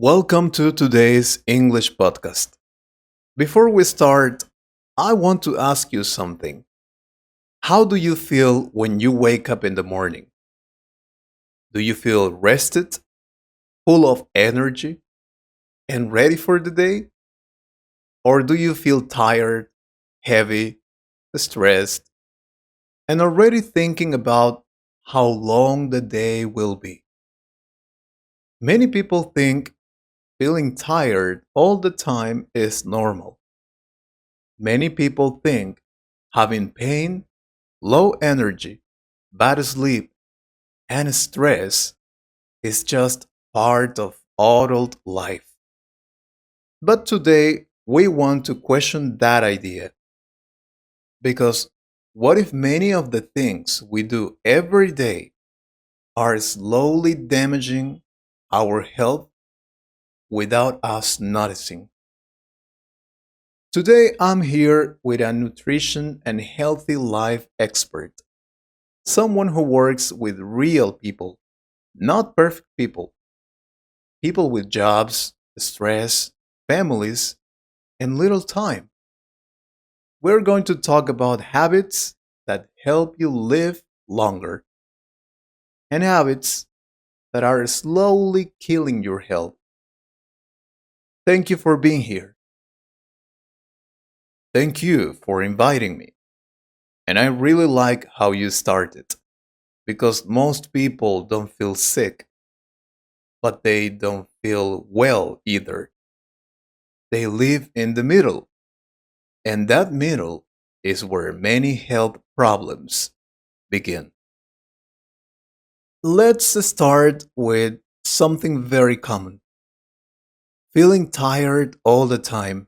Welcome to today's English podcast. Before we start, I want to ask you something. How do you feel when you wake up in the morning? Do you feel rested, full of energy, and ready for the day? Or do you feel tired, heavy, stressed, and already thinking about how long the day will be? Many people think feeling tired all the time is normal. Many people think having pain, low energy, bad sleep, and stress is just part of adult life. But today, we want to question that idea because what if many of the things we do every day are slowly damaging our health without us noticing? Today, I'm here with a nutrition and healthy life expert, someone who works with real people, not perfect people, people with jobs, stress, families, and little time. We're going to talk about habits that help you live longer and habits that are slowly killing your health. Thank you for being here. Thank you for inviting me. And I really like how you started because most people don't feel sick, but they don't feel well either. They live in the middle, and that middle is where many health problems begin. Let's start with something very common, feeling tired all the time.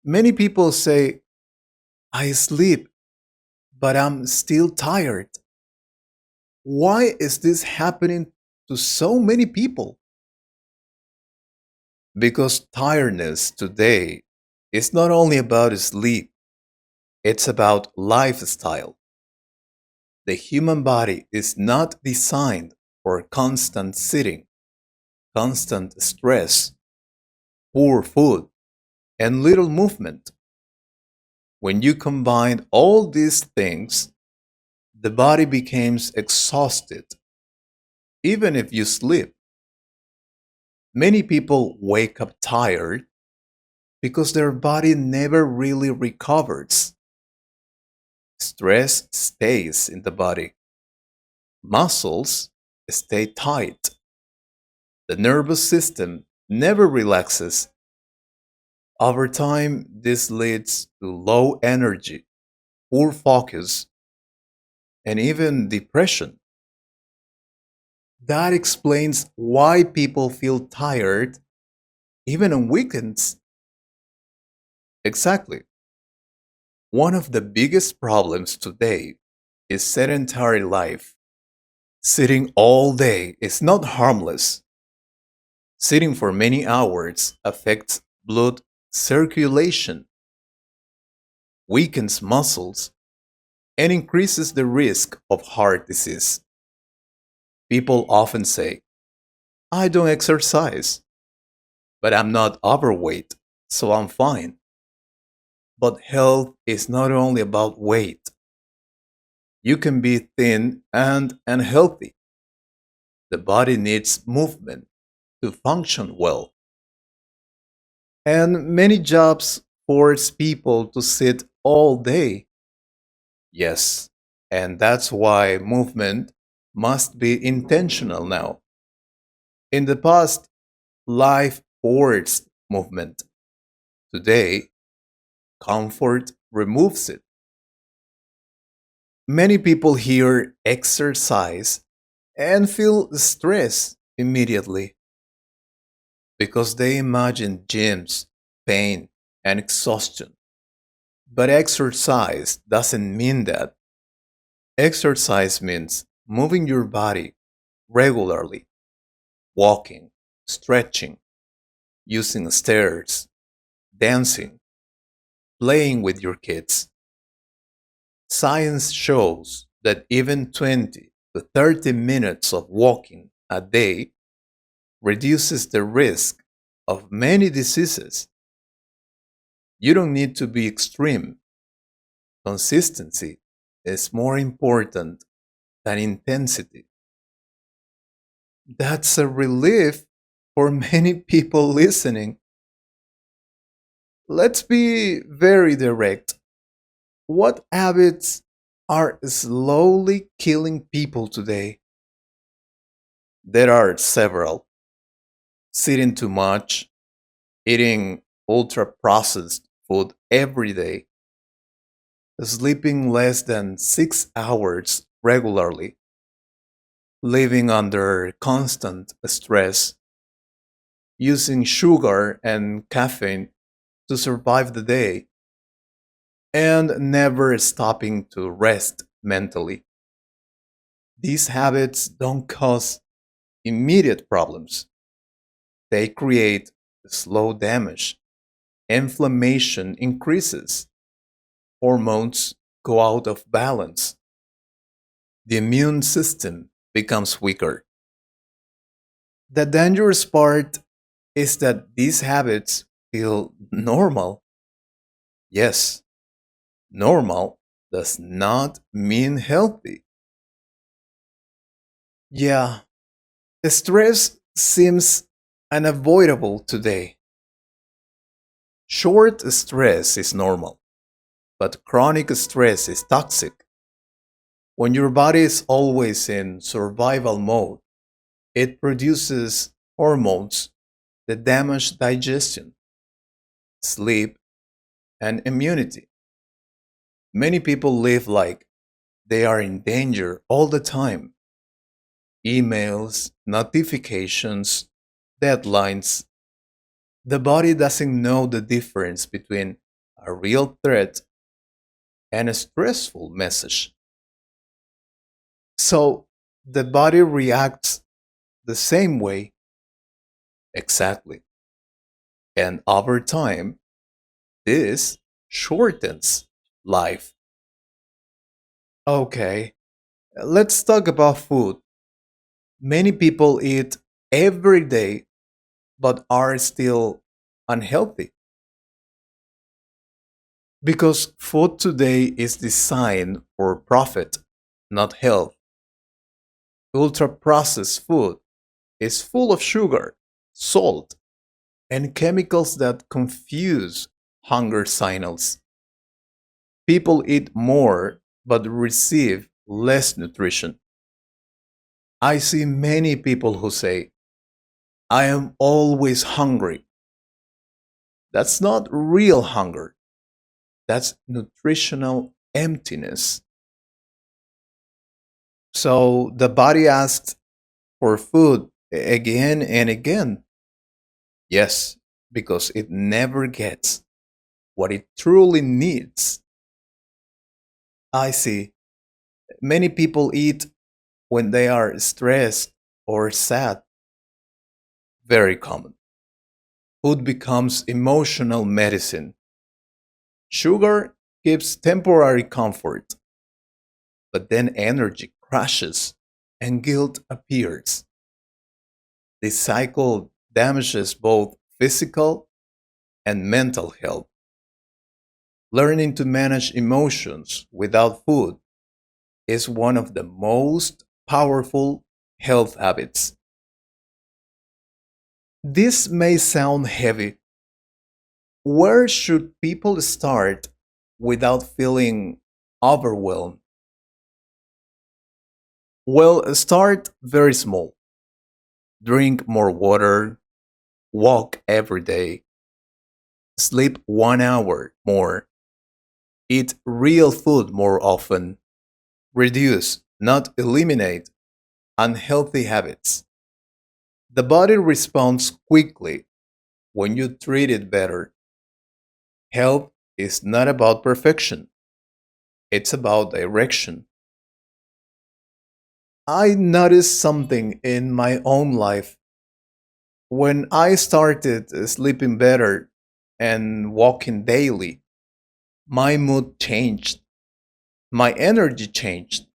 Many people say, I sleep, but I'm still tired. Why is this happening to so many people? Because tiredness today is not only about sleep, it's about lifestyle. The human body is not designed for constant sitting, constant stress, poor food, and little movement. When you combine all these things, the body becomes exhausted, even if you sleep. Many people wake up tired because their body never really recovers. Stress stays in the body, muscles stay tight, the nervous system never relaxes. Over time, this leads to low energy, poor focus, and even depression. That explains why people feel tired even on weekends. Exactly. One of the biggest problems today is sedentary life. Sitting all day is not harmless. Sitting for many hours affects blood circulation, weakens muscles, and increases the risk of heart disease. People often say, I don't exercise, but I'm not overweight, so I'm fine. But health is not only about weight. You can be thin and unhealthy. The body needs movement to function well. And many jobs force people to sit all day. Yes, and that's why movement must be intentional now. In the past, life forced movement. Today, comfort removes it. Many people hear exercise and feel stress immediately because they imagine gyms, pain, and exhaustion. But exercise doesn't mean that. Exercise means moving your body regularly, walking, stretching, using stairs, dancing, playing with your kids. Science shows that even 20 to 30 minutes of walking a day reduces the risk of many diseases. You don't need to be extreme. Consistency is more important than intensity. That's a relief for many people listening. Let's be very direct. What habits are slowly killing people today? There are several. Sitting too much, eating ultra processed food every day, sleeping less than 6 hours regularly, living under constant stress, using sugar and caffeine to survive the day, and never stopping to rest mentally. These habits don't cause immediate problems, they create slow damage. Inflammation increases, hormones go out of balance, the immune system becomes weaker. The dangerous part is that these habits feel normal. Yes, normal does not mean healthy. Yeah, stress seems unavoidable today. Short stress is normal, but chronic stress is toxic. When your body is always in survival mode, it produces hormones that damage digestion, sleep, and immunity. Many people live like they are in danger all the time. Emails, notifications, deadlines. The body doesn't know the difference between a real threat and a stressful message. So the body reacts the same way exactly. And over time, this shortens life. Okay, let's talk about food. Many people eat every day but are still unhealthy because food today is designed for profit, not health. Ultra processed food is full of sugar, salt, and chemicals that confuse hunger signals. People eat more but receive less nutrition. I see many people who say, I am always hungry. That's not real hunger, that's nutritional emptiness. So the body asks for food again and again. Yes, because it never gets what it truly needs. I see. Many people eat when they are stressed or sad. Very common. Food becomes emotional medicine. Sugar gives temporary comfort, but then energy crashes and guilt appears. This cycle damages both physical and mental health. Learning to manage emotions without food is one of the most powerful health habits. This may sound heavy. Where should people start without feeling overwhelmed? Well, start very small. Drink more water, walk every day, sleep 1 hour more, eat real food more often, reduce, not eliminate, unhealthy habits. The body responds quickly when you treat it better. Health is not about perfection, it's about direction. I noticed something in my own life. When I started sleeping better and walking daily, my mood changed, my energy changed,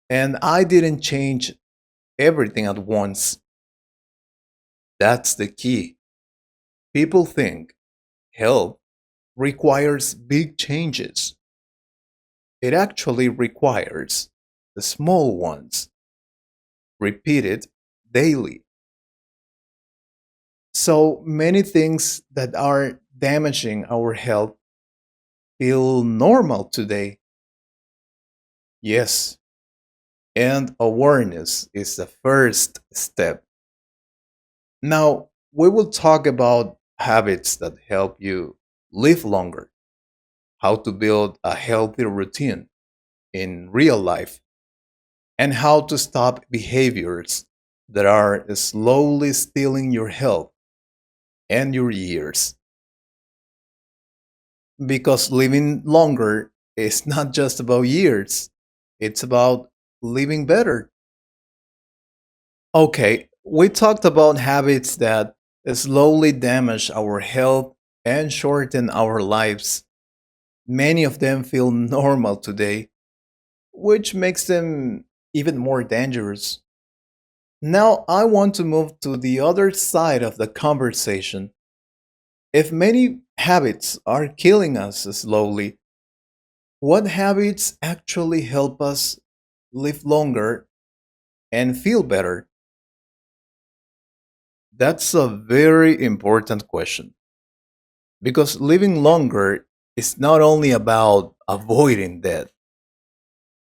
and I didn't change everything at once. That's the key. People think health requires big changes. It actually requires the small ones, repeated daily. So many things that are damaging our health feel normal today. Yes, and awareness is the first step. Now, we will talk about habits that help you live longer, how to build a healthy routine in real life, and how to stop behaviors that are slowly stealing your health and your years. Because living longer is not just about years, it's about living better. Okay, we talked about habits that slowly damage our health and shorten our lives. Many of them feel normal today, which makes them even more dangerous. Now, I want to move to the other side of the conversation. If many habits are killing us slowly, what habits actually help us live longer and feel better? That's a very important question because living longer is not only about avoiding death,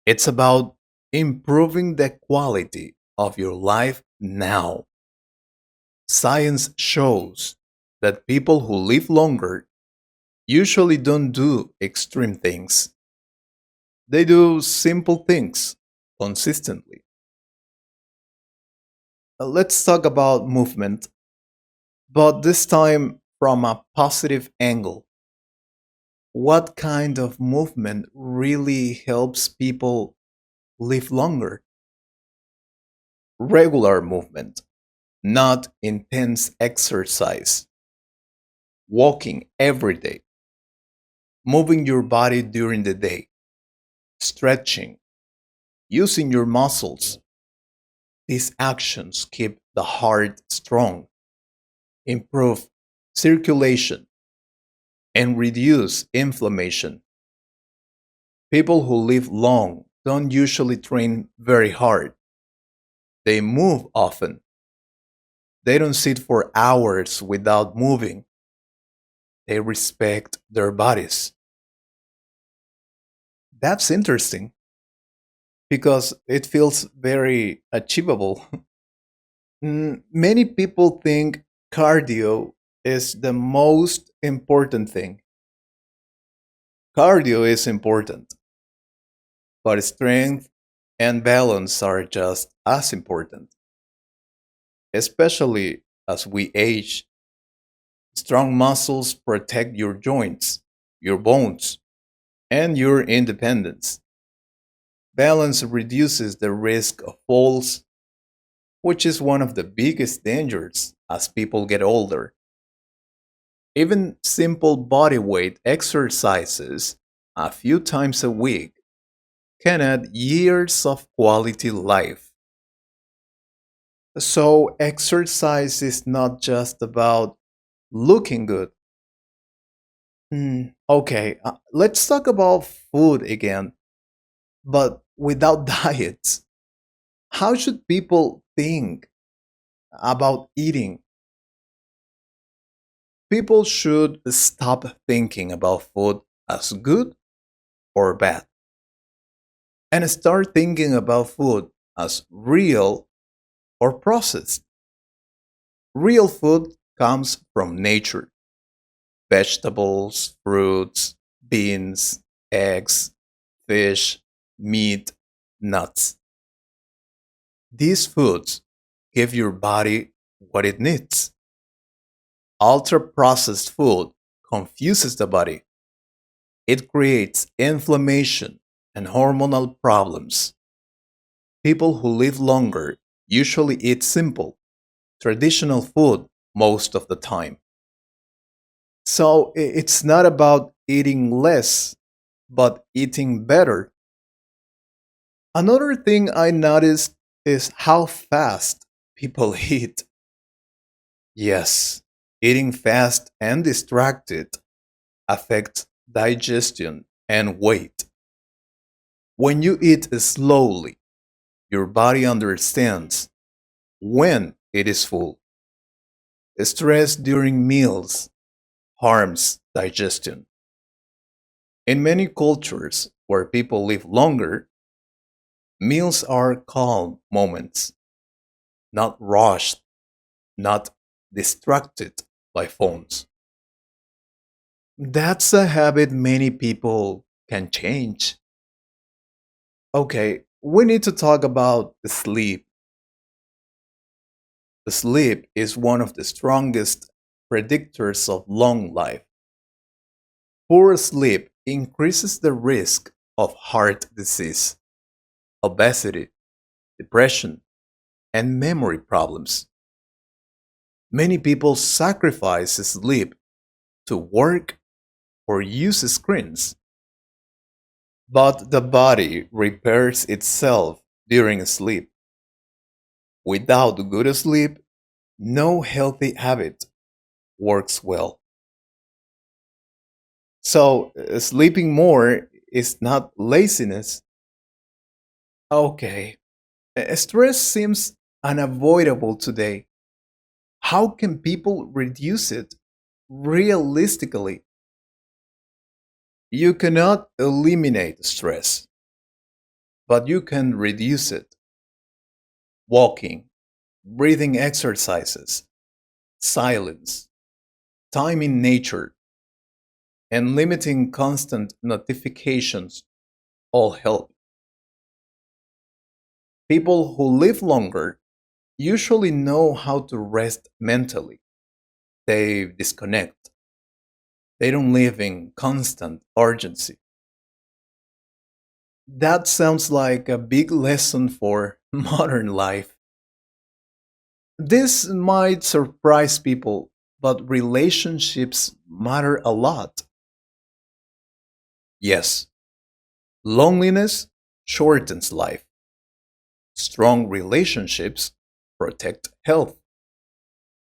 it's about improving the quality of your life now. Science shows that people who live longer usually don't do extreme things, they do simple things consistently. Let's talk about movement, but this time from a positive angle. What kind of movement really helps people live longer? Regular movement, not intense exercise. Walking every day, moving your body during the day, stretching, using your muscles. These actions keep the heart strong, improve circulation, and reduce inflammation. People who live long don't usually train very hard. They move often. They don't sit for hours without moving. They respect their bodies. That's interesting because it feels very achievable. Many people think cardio is the most important thing. Cardio is important, but strength and balance are just as important, especially as we age. Strong muscles protect your joints, your bones, and your independence. Balance reduces the risk of falls, which is one of the biggest dangers as people get older. Even simple body weight exercises a few times a week can add years of quality life. So, exercise is not just about looking good. Okay, let's talk about food again, but without diets. How should people think about eating? People should stop thinking about food as good or bad and start thinking about food as real or processed. Real food comes from nature: vegetables, fruits, beans, eggs, fish, meat, nuts. These foods give your body what it needs. Ultra processed food confuses the body. It creates inflammation and hormonal problems. People who live longer usually eat simple, traditional food most of the time. So it's not about eating less, but eating better. Another thing I noticed is how fast people eat. Yes, eating fast and distracted affects digestion and weight. When you eat slowly, your body understands when it is full. Stress during meals harms digestion. In many cultures where people live longer, meals are calm moments, not rushed, not distracted by phones. That's a habit many people can change. Okay, we need to talk about the sleep. The sleep is one of the strongest predictors of long life. Poor sleep increases the risk of heart disease, obesity, depression, and memory problems. Many people sacrifice sleep to work or use screens, but the body repairs itself during sleep. Without good sleep, no healthy habit works well. So, sleeping more is not laziness. Okay, stress seems unavoidable today. How can people reduce it realistically? You cannot eliminate stress, but you can reduce it. Walking, breathing exercises, silence, time in nature, and limiting constant notifications all help. People who live longer usually know how to rest mentally. They disconnect. They don't live in constant urgency. That sounds like a big lesson for modern life. This might surprise people, but relationships matter a lot. Yes, loneliness shortens life. Strong relationships protect health.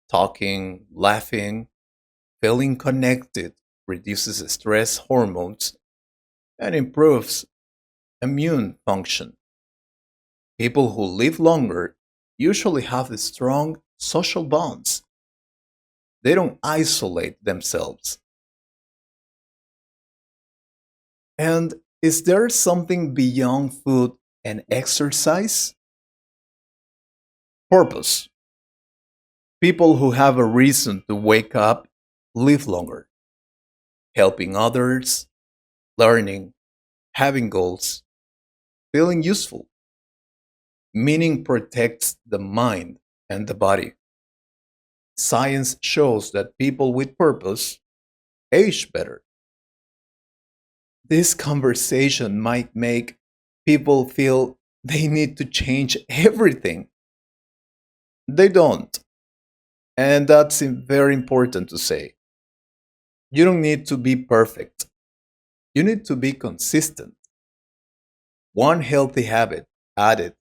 Talking, laughing, feeling connected reduces stress hormones and improves immune function. People who live longer usually have strong social bonds. They don't isolate themselves. And is there something beyond food and exercise? Purpose. People who have a reason to wake up live longer, helping others, learning, having goals, feeling useful. Meaning protects the mind and the body. Science shows that people with purpose age better. This conversation might make people feel they need to change everything. They don't. And that's very important to say. You don't need to be perfect. You need to be consistent. One healthy habit added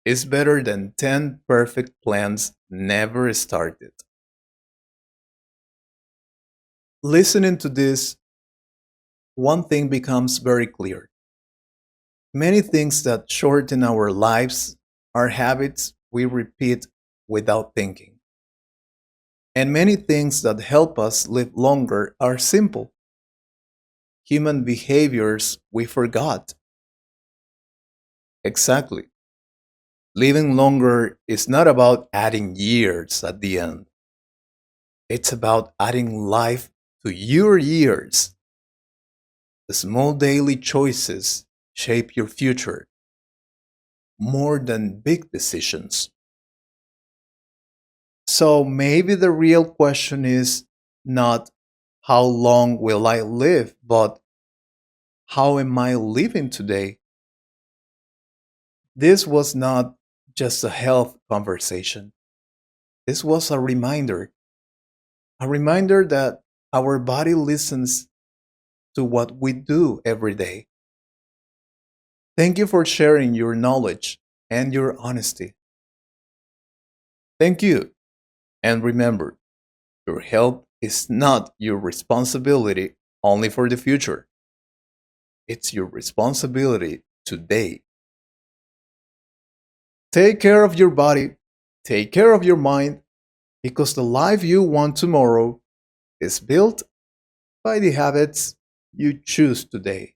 is better than 10 perfect plans never started. Listening to this, one thing becomes very clear. Many things that shorten our lives are habits we repeat without thinking. And many things that help us live longer are simple human behaviors we forgot. Exactly. Living longer is not about adding years at the end, it's about adding life to your years. The small daily choices shape your future more than big decisions. So maybe the real question is not how long will I live, but how am I living today? This was not just a health conversation. This was a reminder that our body listens to what we do every day. Thank you for sharing your knowledge and your honesty. Thank you. And remember, Your health is not your responsibility only for the future, it's your responsibility today. Take care of your body, take care of your mind, because the life you want tomorrow is built by the habits you choose today.